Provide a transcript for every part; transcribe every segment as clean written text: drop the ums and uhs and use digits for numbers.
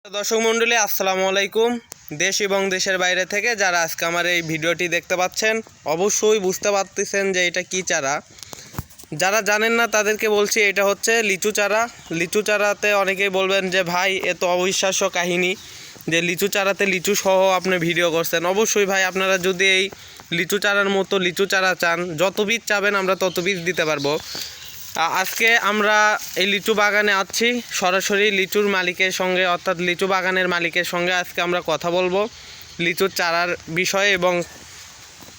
দর্শক মণ্ডলী আসসালামু আলাইকুম। দেশ এবং দেশের বাইরে থেকে যারা আজকে আমার এই ভিডিওটি দেখতে পাচ্ছেন অবশ্যই বুঝতে পারতেছেন যে এটা কি চারা। যারা জানেন না তাদেরকে বলছি, এটা হচ্ছে লিচু চারা। লিচু চারাতে অনেকেই বলবেন যে ভাই এ তো অবিশ্বাস্য কাহিনী যে লিচু চারাতে লিচু সহ আপনি ভিডিও করছেন। অবশ্যই ভাই, আপনারা যদি এই লিচু চারার মতো লিচু চারা চান, যত বীজ চাবেন আমরা তত বীজ দিতে পারবো। আজকে আমরা এই লিচু বাগানে আছি, সরাসরি লিচুর মালিকের সঙ্গে অর্থাৎ লিচু বাগানের মালিকের সঙ্গে আজকে আমরা কথা বলবো লিচুর চারার বিষয়ে এবং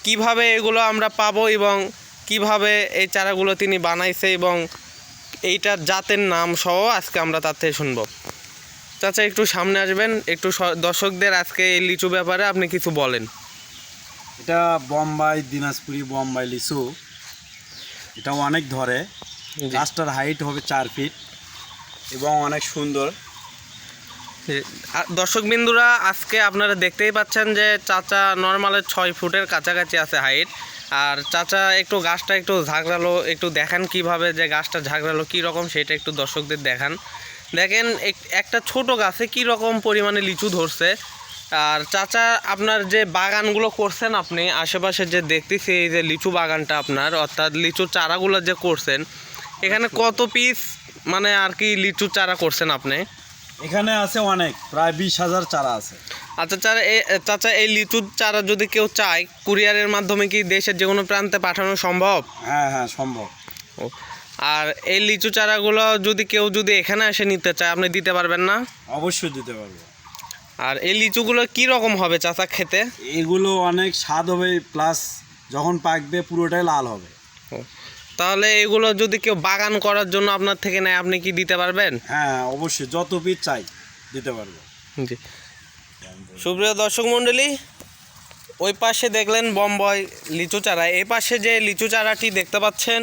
কিভাবে এগুলো আমরা পাবো এবং কিভাবে এই চারাগুলো তিনি বানাইছে এবং এইটার জাতের নাম সহ আজকে আমরা তার থেকে শুনবো। চাচা একটু সামনে আসবেন, একটু দর্শকদের আজকে এই লিচু ব্যাপারে আপনি কিছু বলেন। এটা বোম্বাই দিনাজপুরি বোম্বাই লিচু। এটা অনেক ধরে, গাছটার হাইট হবে 4 ফিট এবং অনেক সুন্দর। দর্শকবিন্দুরা আজকে আপনারা দেখতেই পাচ্ছেন যে চাচা নর্মালের 6 ফুটের কাছাকাছি আছে হাইট। আর চাচা একটু গাছটা একটু ঝাঁকড়ালো, একটু দেখান কিভাবে যে গাছটা ঝাঁকড়ালো কীরকম সেটা একটু দর্শকদের দেখান। দেখেন একটা ছোট গাছে কী রকম পরিমাণে লিচু ধরছে। আর চাচা আপনার যে বাগানগুলো করছেন আপনি আশেপাশে যে দেখতেছি এই যে লিচু বাগানটা আপনার অর্থাৎ লিচুর চারাগুলো যে করছেন, এখানে কত পিস মানে আর কি লিচু চারা করছেন আপনি? এখানে আছে অনেক, প্রায় 20,000 চারা আছে। আচ্ছা চাচা এই লিচুর চারা যদি কেউ চায় কুরিয়ারের মাধ্যমে কি দেশের যে কোনো প্রান্তে পাঠানো সম্ভব? হ্যাঁ সম্ভব। ও, আর এই লিচু চারাগুলো কেউ যদি এখানে এসে নিতে চায় আপনি দিতে পারবেন না? অবশ্যই দিতে পারবো। আর এই লিচুগুলো কি রকম হবে চাচা খেতে? এগুলো অনেক স্বাদ হবে, প্লাস যখন পাকবে পুরোটাই লাল হবে। তাহলে এগুলো যদি কেউ বাগান করার জন্য আপনার থেকে নেয় আপনি কি দিতে পারবেন? হ্যাঁ অবশ্যই, যত পিস চাই দিতে পারবো। জি, সুপ্রিয় দর্শক মণ্ডলী, ওই পাশে দেখলেন বোম্বাই লিচু চারা, এই পাশে যে লিচু চারাটি দেখতে পাচ্ছেন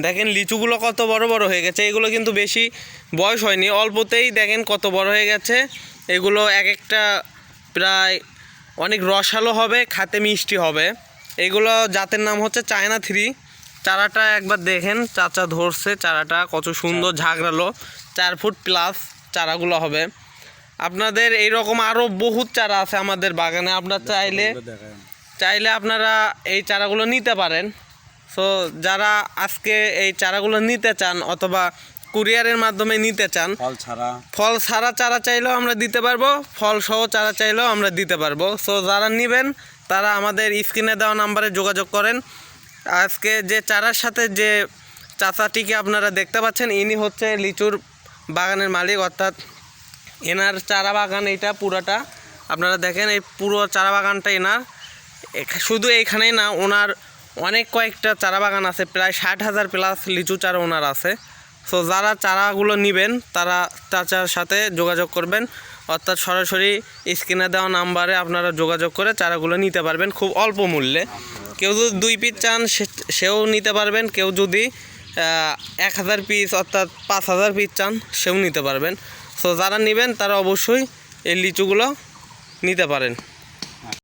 দেখেন লিচুগুলো কত বড় বড় হয়ে গেছে। এগুলো কিন্তু বেশি বয়স হয়নি, অল্পতেই দেখেন কত বড় হয়ে গেছে। এগুলো এক একটা প্রায় অনেক রসালো হবে, খাতে মিষ্টি হবে। এগুলো জাতের নাম হচ্ছে চায়না 3। চারাটা একবার দেখেন, চাচা ধরছে চারাটা কত সুন্দর ঝাঁকড়ালো, 4 ফুট প্লাস চারাগুলো হবে। আপনাদের এইরকম আরও বহুত চারা আছে আমাদের বাগানে, আপনার চাইলে আপনারা এই চারাগুলো নিতে পারেন। সো যারা আজকে এই চারাগুলো নিতে চান অথবা কুরিয়ারের মাধ্যমে নিতে চান, ফল ছাড়া চারা চাইলেও আমরা দিতে পারবো, ফল সহ চারা চাইলেও আমরা দিতে পারবো। সো যারা নেবেন তারা আমাদের স্ক্রিনে দেওয়া নাম্বারে যোগাযোগ করেন। আজকে যে চারার সাথে যে চাচাটিকে আপনারা দেখতে পাচ্ছেন ইনি হচ্ছে লিচুর বাগানের মালিক, অর্থাৎ এনার চারা বাগান এইটা পুরোটা আপনারা দেখেন, এই পুরো চারা বাগানটা এনার। শুধু এইখানেই না, ওনার অনেক কয়েকটা চারা বাগান আছে, প্রায় 60,000 প্লাস লিচু চারা ওনার আছে। সো যারা চারাগুলো নেবেন তারা চাচার সাথে যোগাযোগ করবেন, অর্থাৎ সরাসরি স্ক্রিনে দেওয়া নাম্বারে আপনারা যোগাযোগ করে চারাগুলো নিতে পারবেন খুব অল্প মূল্যে। কেউ যদি 2 পিস চান সেও নিতে পারবেন, কেউ যদি 1000 পিস অর্থাৎ 5000 পিস চান সেও নিতে পারবেন। সো যারা নেবেন তারা অবশ্যই এই লিচুগুলো নিতে পারেন।